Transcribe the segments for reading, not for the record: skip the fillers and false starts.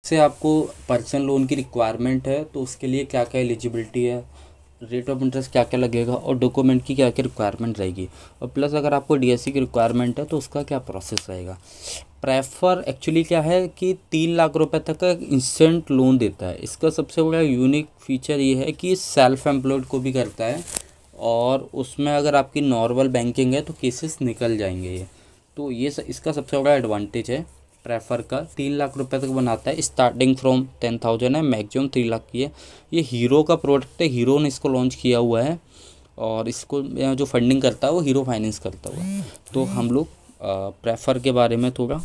से आपको personal loan की रिक्वायरमेंट है तो उसके लिए क्या क्या एलिजिबिलिटी है, रेट ऑफ इंटरेस्ट क्या क्या लगेगा और डॉक्यूमेंट की क्या क्या रिक्वायरमेंट रहेगी, और प्लस अगर आपको डीएससी की रिक्वायरमेंट है तो उसका क्या प्रोसेस रहेगा। प्रेफर एक्चुअली क्या है कि 3 लाख रुपए तक का इंस्टेंट लोन देता है। इसका सबसे बड़ा यूनिक फीचर ये है कि सेल्फ एम्प्लॉयड को भी करता है, और उसमें अगर आपकी नॉर्मल बैंकिंग है तो केसेस निकल जाएंगे ये। तो इसका सबसे बड़ा एडवांटेज है प्रेफर का। 3 लाख रुपए तक बनाता है, स्टार्टिंग फ्रॉम 10,000 है, मैक्सिमम 3 लाख की है। ये हीरो का प्रोडक्ट है, हीरो ने इसको लॉन्च किया हुआ है, और इसको जो फंडिंग करता है वो हीरो फाइनेंस करता हुआ है। तो हम लोग प्रेफर के बारे में थोड़ा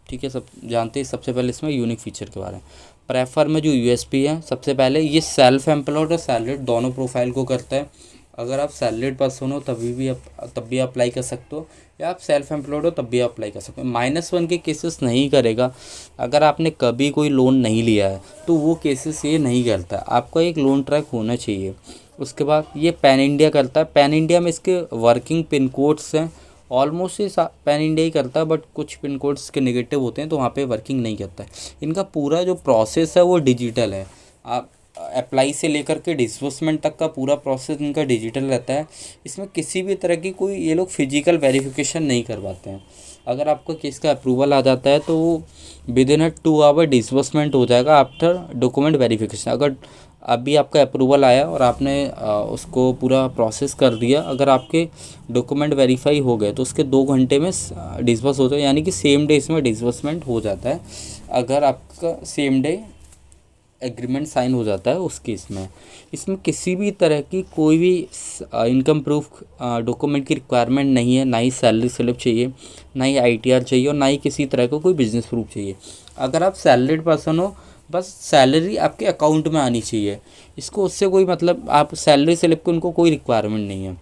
ठीक है सब जानते हैं। सबसे पहले इसमें यूनिक फीचर के बारे में, प्रेफर में जो यूएसपी है, सबसे पहले ये सेल्फ एम्प्लॉयड और सैलरीड दोनों प्रोफाइल को करता है। अगर आप सैलरीड पर्सन हो तब भी अप्लाई कर सकते हो, या आप सेल्फ एम्प्लॉयड हो तब भी अप्लाई कर सकते हो। -1 के केसेस नहीं करेगा। अगर आपने कभी कोई लोन नहीं लिया है तो वो केसेस ये नहीं करता। आपका एक लोन ट्रैक होना चाहिए। उसके बाद ये पैन इंडिया करता है। पैन इंडिया में इसके वर्किंग पिन कोड्स हैं, ऑलमोस्ट ये पैन इंडिया ही करता है, बट कुछ पिन कोड्स के नेगेटिव होते हैं तो वहाँ पे वर्किंग नहीं करता है। इनका पूरा जो प्रोसेस है वो डिजिटल है। आप अप्लाई से लेकर के डिस्बर्समेंट तक का पूरा प्रोसेस इनका डिजिटल रहता है। इसमें किसी भी तरह की कोई ये लोग फिजिकल वेरिफिकेशन नहीं करवाते हैं। अगर आपका केस का अप्रूवल आ जाता है तो वो विद इन 2 आवर डिस्बर्समेंट हो जाएगा आफ्टर डॉक्यूमेंट वेरिफिकेशन। अगर अभी आपका अप्रूवल आया और आपने उसको पूरा प्रोसेस कर दिया, अगर आपके डॉक्यूमेंट वेरीफाई हो गए तो उसके 2 घंटे में डिस्बर्स हो जाए, यानी कि सेम डे इसमें डिस्बर्समेंट हो जाता है। अगर आपका सेम डे एग्रीमेंट साइन हो जाता है उस केस में। इसमें किसी भी तरह की कोई भी इनकम प्रूफ डॉक्यूमेंट की रिक्वायरमेंट नहीं है, ना ही सैलरी स्लिप चाहिए, ना ही आईटीआर चाहिए, और ना ही किसी तरह का कोई बिजनेस प्रूफ चाहिए। अगर आप सैलरीड पर्सन हो, बस सैलरी आपके अकाउंट में आनी चाहिए। इसको उससे कोई मतलब, आप सैलरी स्लिप की उनको कोई रिक्वायरमेंट नहीं है।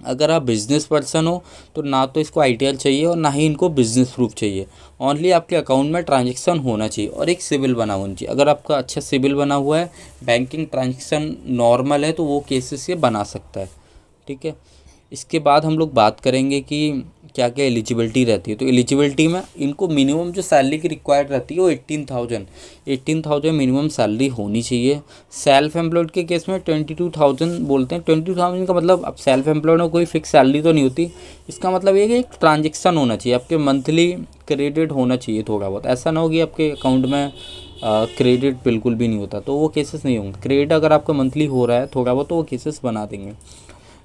अगर आप बिज़नेस पर्सन हो तो ना तो इसको आईटीआर चाहिए और ना ही इनको बिज़नेस प्रूफ चाहिए। ओनली आपके अकाउंट में ट्रांजैक्शन होना चाहिए और एक सिविल बना होना चाहिए। अगर आपका अच्छा सिविल बना हुआ है, बैंकिंग ट्रांजैक्शन नॉर्मल है, तो वो केसेस ये बना सकता है। ठीक है। इसके बाद हम लोग बात करेंगे कि क्या क्या एलिजिबिलिटी रहती है। तो एलिजिबिलिटी में इनको मिनिमम जो सैलरी की रिक्वायर्ड रहती है वो 18,000 मिनिमम सैलरी होनी चाहिए। सेल्फ एम्प्लॉयड के केस में 22,000 बोलते हैं। 22,000 का मतलब, अब सेल्फ एम्प्लॉयड में कोई फिक्स सैलरी तो नहीं होती। इसका मतलब ये कि एक ट्रांजेक्शन होना चाहिए, आपके मंथली क्रेडिट होना चाहिए थोड़ा बहुत। ऐसा ना हो कि आपके अकाउंट में क्रेडिट बिल्कुल भी नहीं होता, तो वो केसेस नहीं होंगे। क्रेडिट अगर आपका मंथली हो रहा है थोड़ा बहुत तो वो केसेस बना देंगे।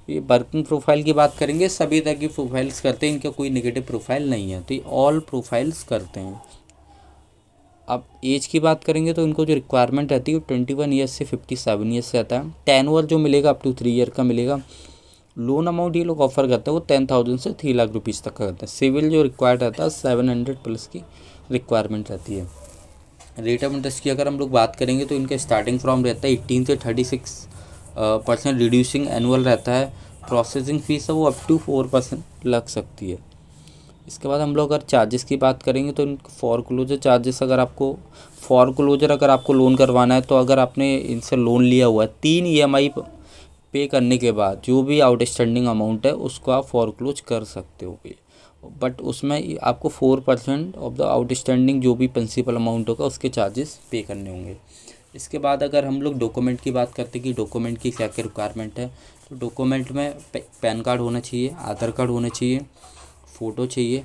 ये वर्किंग प्रोफाइल की बात करेंगे, सभी तरह की प्रोफाइल्स करते हैं, इनका कोई नेगेटिव प्रोफाइल नहीं है, तो ये ऑल प्रोफाइल्स करते हैं। अब एज की बात करेंगे तो इनको जो रिक्वायरमेंट रहती है वो 21 ईयर्स से 57 ईयर्स से आता है। टेनओवर जो मिलेगा अप टू 3 ईयर का मिलेगा। लोन अमाउंट ये लोग ऑफर करते हैं वो 10,000 से 3 लाख रुपीज़ तक का करता है। सिविल जो रिक्वायर्ड रहता है 700 प्लस की रिक्वायरमेंट रहती है। रेट ऑफ इंटरेस्ट की अगर हम लोग बात करेंगे तो इनका स्टार्टिंग फ्रॉम रहता है 18 से 36% रिड्यूसिंग एनुअल रहता है। प्रोसेसिंग फ़ीस है वो अप टू 4% लग सकती है। इसके बाद हम लोग अगर चार्जेस की बात करेंगे तो इनको फॉरक्लोजर चार्जेस, अगर आपको लोन करवाना है, तो अगर आपने इनसे लोन लिया हुआ है 3 EMI पे करने के बाद जो भी आउटस्टैंडिंग अमाउंट है उसको आप फॉरक्लोज कर सकते हो। बट उसमें आपको 4% ऑफ द आउटस्टैंडिंग जो भी प्रिंसिपल अमाउंट होगा उसके चार्जेस पे करने होंगे। इसके बाद अगर हम लोग डॉक्यूमेंट की बात करते हैं कि डॉक्यूमेंट की क्या क्या रिक्वायरमेंट है, तो डॉक्यूमेंट में पैन कार्ड होना चाहिए, आधार कार्ड होना चाहिए, फ़ोटो चाहिए,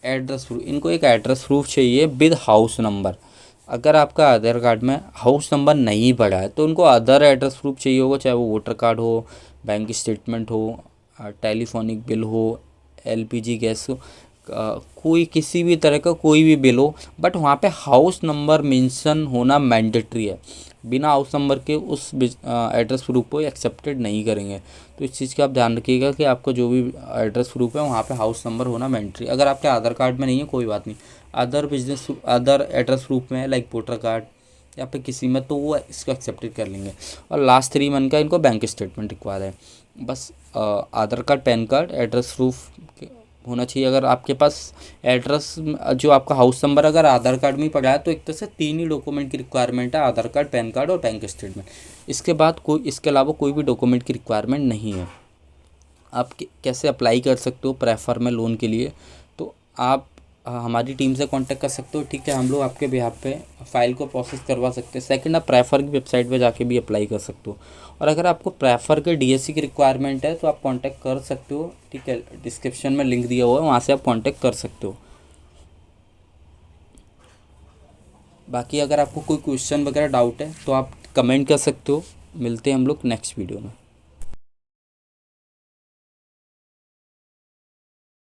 एड्रेस प्रूफ। इनको एक एड्रेस प्रूफ चाहिए विद हाउस नंबर। अगर आपका आधार कार्ड में हाउस नंबर नहीं पड़ा है तो उनको अदर एड्रेस प्रूफ चाहिए होगा, चाहे वो वोटर कार्ड हो, बैंक स्टेटमेंट हो, टेलीफोनिक बिल हो, एलपीजी गैस हो, कोई किसी भी तरह का कोई भी बिल हो, बट वहाँ पे हाउस नंबर मेंशन होना मैंडेटरी है। बिना हाउस नंबर के उस एड्रेस प्रूफ को एक्सेप्टेड नहीं करेंगे। तो इस चीज़ का आप ध्यान रखिएगा कि आपका जो भी एड्रेस प्रूफ है वहाँ पे हाउस नंबर होना मैंडेटरी। अगर आपके आधार कार्ड में नहीं है कोई बात नहीं, अदर एड्रेस प्रूफ में है लाइक वोटर कार्ड या फिर किसी में, तो वो इसको एक्सेप्टेड कर लेंगे। और लास्ट 3 मंथ का इनको बैंक स्टेटमेंट रिक्वायर है। बस Aadhaar card, PAN card, address proof होना चाहिए। अगर आपके पास एड्रेस जो आपका हाउस नंबर अगर आधार कार्ड में ही पड़ा है तो एक तरह से 3 ही डॉक्यूमेंट की रिक्वायरमेंट है, आधार कार्ड, पैन कार्ड और बैंक स्टेटमेंट। इसके बाद इसके अलावा कोई भी डॉक्यूमेंट की रिक्वायरमेंट नहीं है। आप कैसे अप्लाई कर सकते हो प्रेफर में लोन के लिए, तो आप हमारी टीम से कांटेक्ट कर सकते हो, ठीक है। हम लोग आपके बिहाफ पे फ़ाइल को प्रोसेस करवा सकते हैं। सेकंड, आप प्रेफर की वेबसाइट पे जाके भी अप्लाई कर सकते हो। और अगर आपको प्रेफर के डीएससी की रिक्वायरमेंट है तो आप कांटेक्ट कर सकते हो, ठीक है। डिस्क्रिप्शन में लिंक दिया हुआ है, वहाँ से आप कांटेक्ट कर सकते हो। बाकी अगर आपको कोई क्वेश्चन वगैरह डाउट है तो आप कमेंट कर सकते हो। मिलते हैं हम लोग नेक्स्ट वीडियो में।